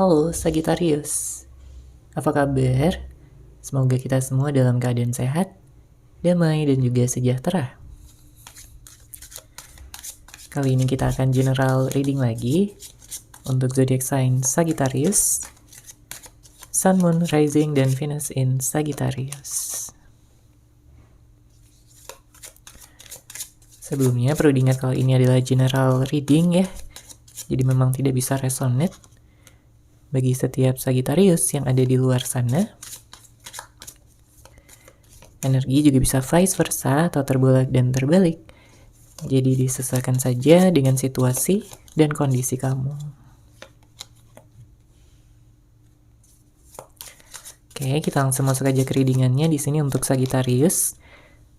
Halo Sagittarius, apa kabar? Semoga kita semua dalam keadaan sehat, damai, dan juga sejahtera. Kali ini kita akan general reading lagi untuk zodiac sign Sagittarius, Sun, Moon, Rising, dan Venus in Sagittarius. Sebelumnya perlu diingat kalau ini adalah general reading ya, jadi memang tidak bisa resonate bagi setiap Sagittarius yang ada di luar sana. Energi juga bisa vice versa atau terbolak dan terbalik. Jadi disesuaikan saja dengan situasi dan kondisi kamu. Oke, kita langsung masuk aja ke readingannya di sini untuk Sagittarius.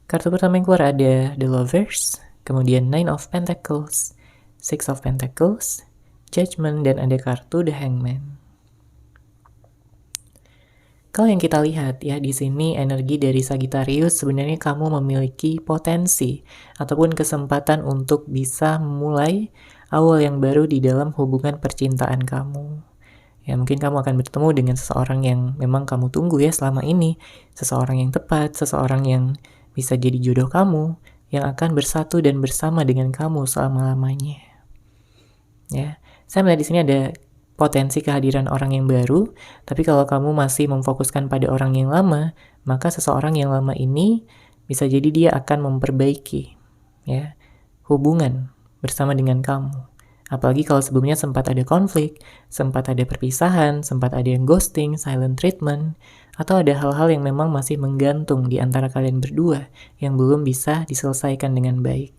Kartu pertama yang keluar ada The Lovers, kemudian Nine of Pentacles, Six of Pentacles, Judgment, dan ada kartu The Hangman. Kalau yang kita lihat ya di sini energi dari Sagittarius, sebenarnya kamu memiliki potensi ataupun kesempatan untuk bisa memulai awal yang baru di dalam hubungan percintaan kamu. Ya mungkin kamu akan bertemu dengan seseorang yang memang kamu tunggu ya selama ini, seseorang yang tepat, seseorang yang bisa jadi jodoh kamu, yang akan bersatu dan bersama dengan kamu selama-lamanya. Ya, saya melihat di sini ada potensi kehadiran orang yang baru, tapi kalau kamu masih memfokuskan pada orang yang lama, maka seseorang yang lama ini bisa jadi dia akan memperbaiki ya hubungan bersama dengan kamu. Apalagi kalau sebelumnya sempat ada konflik, sempat ada perpisahan, sempat ada yang ghosting, silent treatment, atau ada hal-hal yang memang masih menggantung di antara kalian berdua yang belum bisa diselesaikan dengan baik.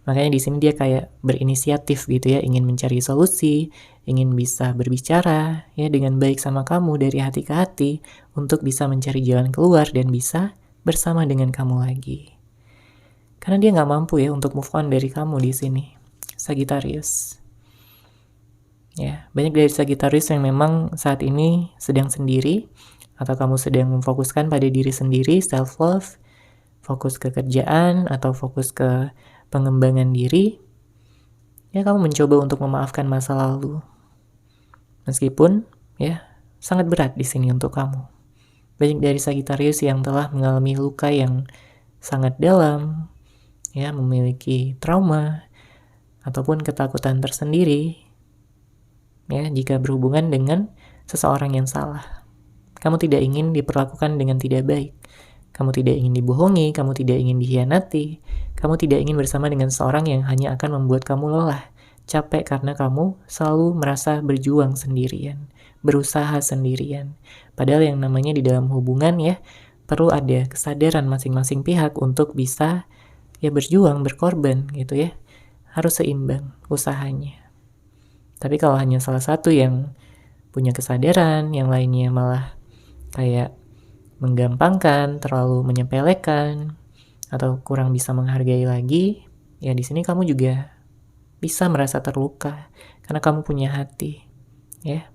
Makanya di sini dia kayak berinisiatif gitu ya, ingin mencari solusi, ingin bisa berbicara ya dengan baik sama kamu dari hati ke hati untuk bisa mencari jalan keluar dan bisa bersama dengan kamu lagi. Karena dia nggak mampu ya untuk move on dari kamu di sini, Sagittarius. Ya, banyak dari Sagittarius yang memang saat ini sedang sendiri atau kamu sedang memfokuskan pada diri sendiri, self love, fokus ke kerjaan atau fokus ke pengembangan diri, ya kamu mencoba untuk memaafkan masa lalu. Meskipun ya sangat berat di sini untuk kamu. Banyak dari Sagittarius yang telah mengalami luka yang sangat dalam, ya memiliki trauma ataupun ketakutan tersendiri, ya jika berhubungan dengan seseorang yang salah. Kamu tidak ingin diperlakukan dengan tidak baik. Kamu tidak ingin dibohongi, kamu tidak ingin dikhianati, kamu tidak ingin bersama dengan seorang yang hanya akan membuat kamu lelah, capek karena kamu selalu merasa berjuang sendirian, berusaha sendirian. Padahal yang namanya di dalam hubungan ya, perlu ada kesadaran masing-masing pihak untuk bisa ya berjuang, berkorban gitu ya. Harus seimbang usahanya. Tapi kalau hanya salah satu yang punya kesadaran, yang lainnya malah kayak menggampangkan, terlalu menyepelekan, atau kurang bisa menghargai lagi, ya di sini kamu juga bisa merasa terluka karena kamu punya hati, ya.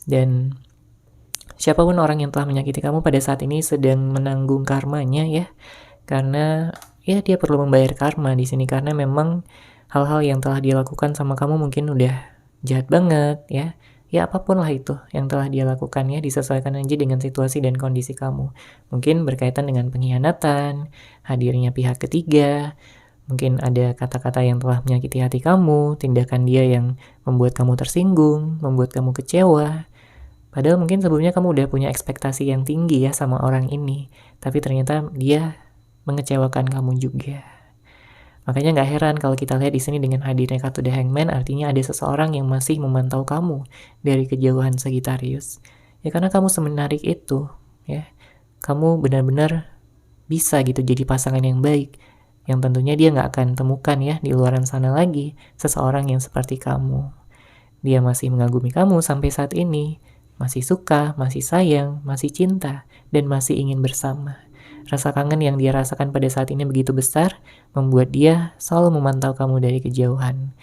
Dan siapapun orang yang telah menyakiti kamu pada saat ini sedang menanggung karmanya ya, karena ya dia perlu membayar karma di sini karena memang hal-hal yang telah dia lakukan sama kamu mungkin udah jahat banget ya. Ya apapun lah itu yang telah dia lakukan ya, disesuaikan aja dengan situasi dan kondisi kamu. Mungkin berkaitan dengan pengkhianatan, hadirnya pihak ketiga, mungkin ada kata-kata yang telah menyakiti hati kamu, tindakan dia yang membuat kamu tersinggung, membuat kamu kecewa. Padahal mungkin sebelumnya kamu udah punya ekspektasi yang tinggi ya sama orang ini, tapi ternyata dia mengecewakan kamu juga. Makanya nggak heran kalau kita lihat di sini dengan hadirnya kartu The Hangman, artinya ada seseorang yang masih memantau kamu dari kejauhan Sagittarius. Ya karena kamu semenarik itu, ya. Kamu benar-benar bisa gitu jadi pasangan yang baik, yang tentunya dia nggak akan temukan ya di luaran sana lagi seseorang yang seperti kamu. Dia masih mengagumi kamu sampai saat ini, masih suka, masih sayang, masih cinta, dan masih ingin bersama. Rasa kangen yang dia rasakan pada saat ini begitu besar, membuat dia selalu memantau kamu dari kejauhan.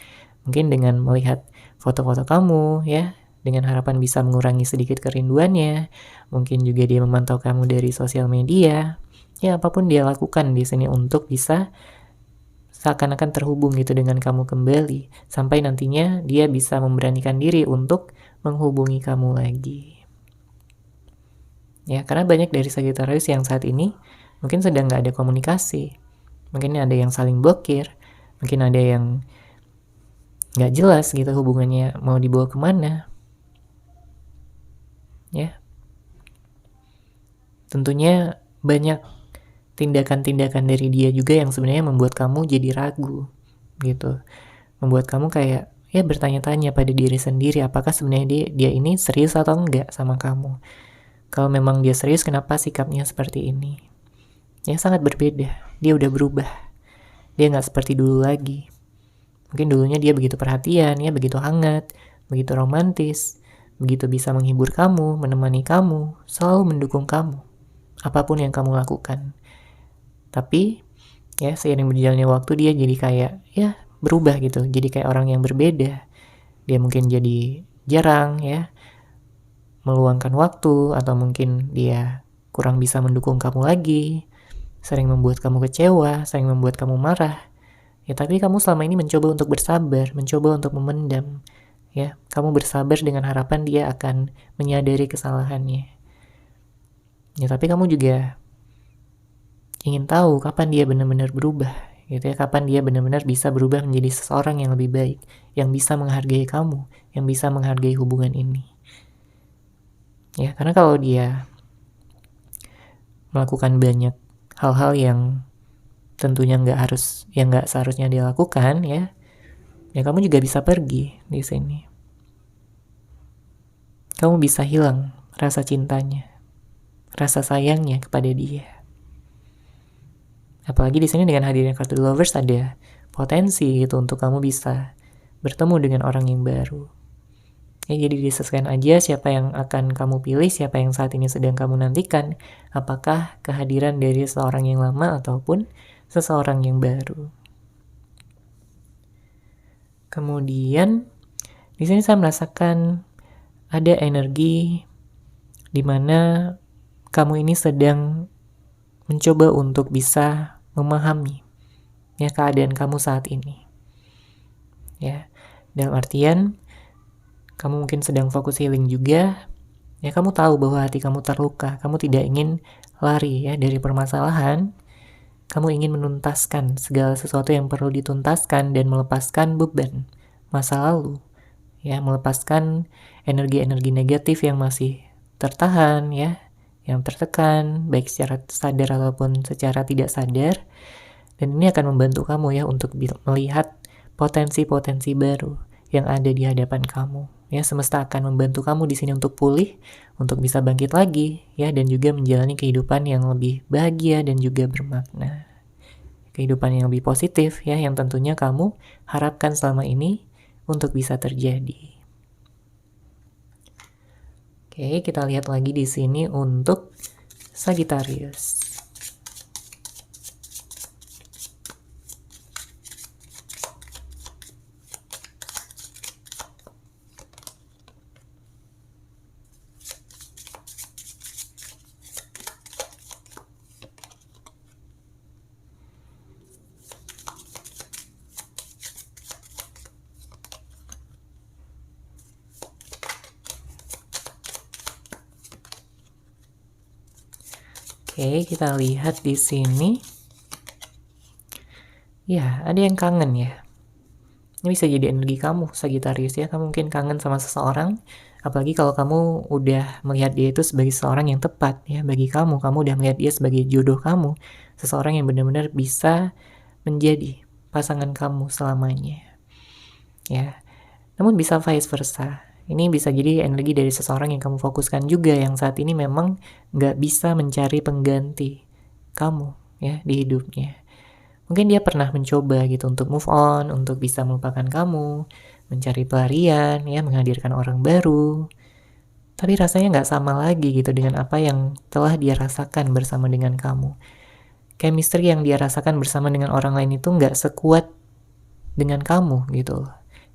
Mungkin dengan melihat foto-foto kamu, ya, dengan harapan bisa mengurangi sedikit kerinduannya. Mungkin juga dia memantau kamu dari sosial media. Ya, apapun dia lakukan di sini untuk bisa seakan-akan terhubung gitu dengan kamu kembali, sampai nantinya dia bisa memberanikan diri untuk menghubungi kamu lagi. Ya, karena banyak dari Sagittarius yang saat ini mungkin sedang nggak ada komunikasi, mungkin ada yang saling blokir, mungkin ada yang nggak jelas gitu hubungannya mau dibawa kemana. Ya, tentunya banyak tindakan-tindakan dari dia juga yang sebenarnya membuat kamu jadi ragu gitu, membuat kamu kayak ya bertanya-tanya pada diri sendiri, apakah sebenarnya dia ini serius atau enggak sama kamu. Kalau memang dia serius, kenapa sikapnya seperti ini? Ya sangat berbeda, dia udah berubah, dia nggak seperti dulu lagi. Mungkin dulunya dia begitu perhatian, ya begitu hangat, begitu romantis, begitu bisa menghibur kamu, menemani kamu, selalu mendukung kamu, apapun yang kamu lakukan. Tapi ya seiring berjalannya waktu dia jadi kayak ya berubah gitu, jadi kayak orang yang berbeda. Dia mungkin jadi jarang ya meluangkan waktu, atau mungkin dia kurang bisa mendukung kamu lagi, sering membuat kamu kecewa, sering membuat kamu marah. Ya tapi kamu selama ini mencoba untuk bersabar, mencoba untuk memendam. Ya, kamu bersabar dengan harapan dia akan menyadari kesalahannya. Ya tapi kamu juga ingin tahu kapan dia benar-benar berubah, gitu ya, kapan dia benar-benar bisa berubah menjadi seseorang yang lebih baik, yang bisa menghargai kamu, yang bisa menghargai hubungan ini. Ya, karena kalau dia melakukan banyak hal-hal yang tentunya nggak seharusnya dia lakukan, ya kamu juga bisa pergi di sini. Kamu bisa hilang rasa cintanya, rasa sayangnya kepada dia. Apalagi di sini dengan hadirnya kartu Lovers ada potensi gitu untuk kamu bisa bertemu dengan orang yang baru. Ya, jadi disesuaikan aja siapa yang akan kamu pilih, siapa yang saat ini sedang kamu nantikan. Apakah kehadiran dari seseorang yang lama ataupun seseorang yang baru. Kemudian di sini saya merasakan ada energi di mana kamu ini sedang mencoba untuk bisa memahami ya keadaan kamu saat ini. Ya, dalam artian kamu mungkin sedang fokus healing juga. Ya, kamu tahu bahwa hati kamu terluka, kamu tidak ingin lari ya dari permasalahan. Kamu ingin menuntaskan segala sesuatu yang perlu dituntaskan dan melepaskan beban masa lalu. Ya, melepaskan energi-energi negatif yang masih tertahan ya, yang tertekan, baik secara sadar ataupun secara tidak sadar. Dan ini akan membantu kamu ya untuk melihat potensi-potensi baru yang ada di hadapan kamu. Ya, semesta akan membantu kamu di sini untuk pulih, untuk bisa bangkit lagi ya, dan juga menjalani kehidupan yang lebih bahagia dan juga bermakna. Kehidupan yang lebih positif ya, yang tentunya kamu harapkan selama ini untuk bisa terjadi. Oke, kita lihat lagi di sini untuk Sagittarius. Oke, kita lihat di sini. Ya, ada yang kangen ya. Ini bisa jadi energi kamu, Sagittarius ya. Kamu mungkin kangen sama seseorang, apalagi kalau kamu udah melihat dia itu sebagai seseorang yang tepat ya bagi kamu. Kamu udah melihat dia sebagai jodoh kamu, seseorang yang benar-benar bisa menjadi pasangan kamu selamanya. Ya, namun bisa vice versa. Ini bisa jadi energi dari seseorang yang kamu fokuskan juga, yang saat ini memang nggak bisa mencari pengganti kamu ya di hidupnya. Mungkin dia pernah mencoba gitu untuk move on, untuk bisa melupakan kamu, mencari pelarian, ya menghadirkan orang baru. Tapi rasanya nggak sama lagi gitu dengan apa yang telah dia rasakan bersama dengan kamu. Chemistry yang dia rasakan bersama dengan orang lain itu nggak sekuat dengan kamu gitu.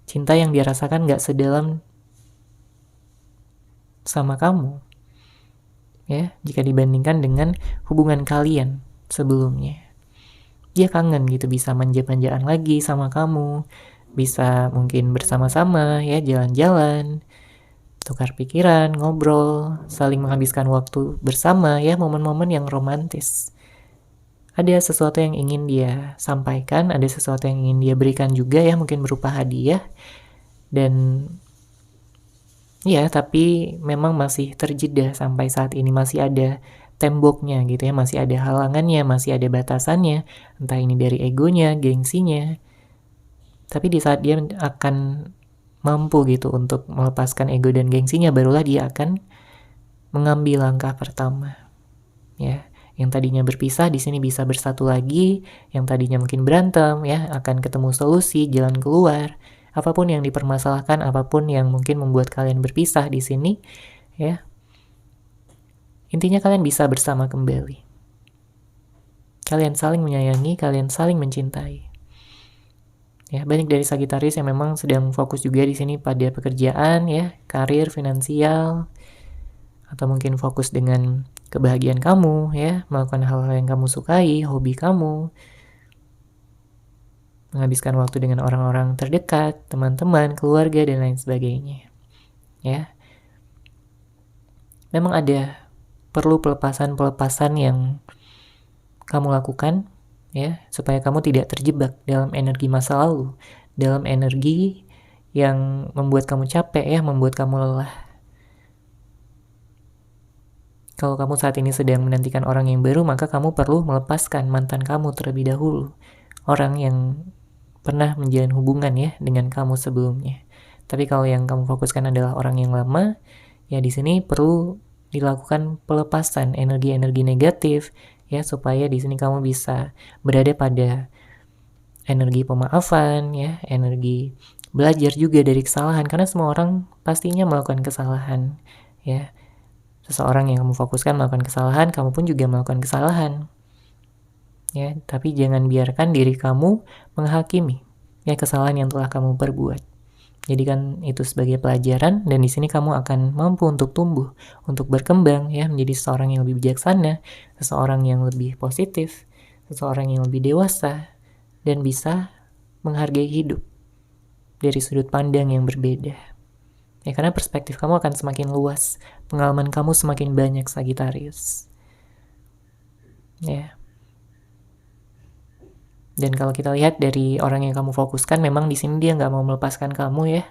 Cinta yang dia rasakan nggak sedalam sama kamu ya, jika dibandingkan dengan hubungan kalian sebelumnya. dia kangen gitu, bisa manja-manjaan lagi sama kamu, bisa mungkin bersama-sama ya, jalan-jalan, tukar pikiran, ngobrol, saling menghabiskan waktu bersama ya, momen-momen yang romantis. Ada sesuatu yang ingin dia sampaikan, ada sesuatu yang ingin dia berikan juga ya, mungkin berupa hadiah. Dan ya, tapi memang masih terjeda sampai saat ini, masih ada temboknya gitu ya, masih ada halangannya, masih ada batasannya, entah ini dari egonya, gengsinya. Tapi di saat dia akan mampu gitu untuk melepaskan ego dan gengsinya, barulah dia akan mengambil langkah pertama. Ya, yang tadinya berpisah di sini bisa bersatu lagi, yang tadinya mungkin berantem ya akan ketemu solusi, jalan keluar. Apapun yang dipermasalahkan, apapun yang mungkin membuat kalian berpisah di sini, ya. Intinya kalian bisa bersama kembali. Kalian saling menyayangi, kalian saling mencintai. Ya, banyak dari Sagittarius yang memang sedang fokus juga di sini pada pekerjaan ya, karir, finansial, atau mungkin fokus dengan kebahagiaan kamu ya, melakukan hal-hal yang kamu sukai, hobi kamu, menghabiskan waktu dengan orang-orang terdekat, teman-teman, keluarga, dan lain sebagainya. Ya, memang ada perlu pelepasan-pelepasan yang kamu lakukan ya, supaya kamu tidak terjebak dalam energi masa lalu, dalam energi yang membuat kamu capek ya, membuat kamu lelah. Kalau kamu saat ini sedang menantikan orang yang baru, maka kamu perlu melepaskan mantan kamu terlebih dahulu, orang yang pernah menjalin hubungan ya dengan kamu sebelumnya. Tapi kalau yang kamu fokuskan adalah orang yang lama, ya di sini perlu dilakukan pelepasan energi-energi negatif ya, supaya di sini kamu bisa berada pada energi pemaafan ya, energi belajar juga dari kesalahan, karena semua orang pastinya melakukan kesalahan ya. Seseorang yang kamu fokuskan melakukan kesalahan, kamu pun juga melakukan kesalahan ya, tapi jangan biarkan diri kamu menghakimi ya kesalahan yang telah kamu perbuat. Jadikan itu sebagai pelajaran, dan di sini kamu akan mampu untuk tumbuh, untuk berkembang ya, menjadi seseorang yang lebih bijaksana, seseorang yang lebih positif, seseorang yang lebih dewasa, dan bisa menghargai hidup dari sudut pandang yang berbeda. Ya, karena perspektif kamu akan semakin luas, pengalaman kamu semakin banyak, Sagittarius. Ya. Dan kalau kita lihat dari orang yang kamu fokuskan, memang di sini dia nggak mau melepaskan kamu ya.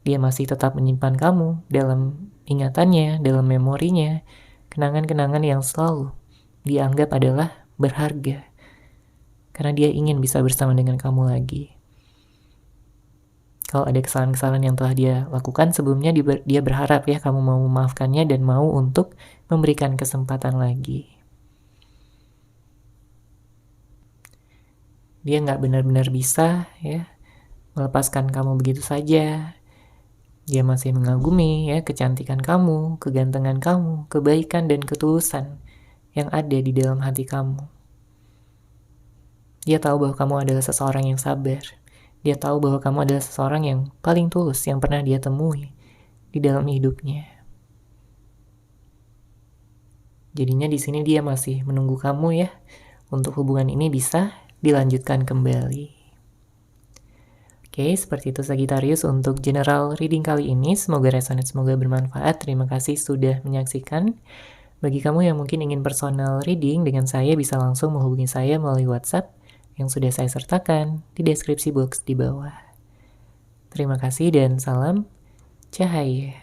Dia masih tetap menyimpan kamu dalam ingatannya, dalam memorinya, kenangan-kenangan yang selalu dianggap adalah berharga. Karena dia ingin bisa bersama dengan kamu lagi. Kalau ada kesalahan-kesalahan yang telah dia lakukan sebelumnya, dia berharap ya kamu mau memaafkannya dan mau untuk memberikan kesempatan lagi. Dia nggak benar-benar bisa ya melepaskan kamu begitu saja. Dia masih mengagumi ya kecantikan kamu, kegantengan kamu, kebaikan dan ketulusan yang ada di dalam hati kamu. Dia tahu bahwa kamu adalah seseorang yang sabar. Dia tahu bahwa kamu adalah seseorang yang paling tulus yang pernah dia temui di dalam hidupnya. Jadinya di sini dia masih menunggu kamu ya untuk hubungan ini bisa dilanjutkan kembali. Oke, seperti itu Sagittarius untuk general reading kali ini. Semoga resonate, semoga bermanfaat. Terima kasih sudah menyaksikan. Bagi kamu yang mungkin ingin personal reading dengan saya, bisa langsung menghubungi saya melalui WhatsApp yang sudah saya sertakan di deskripsi box di bawah. Terima kasih dan salam cahaya.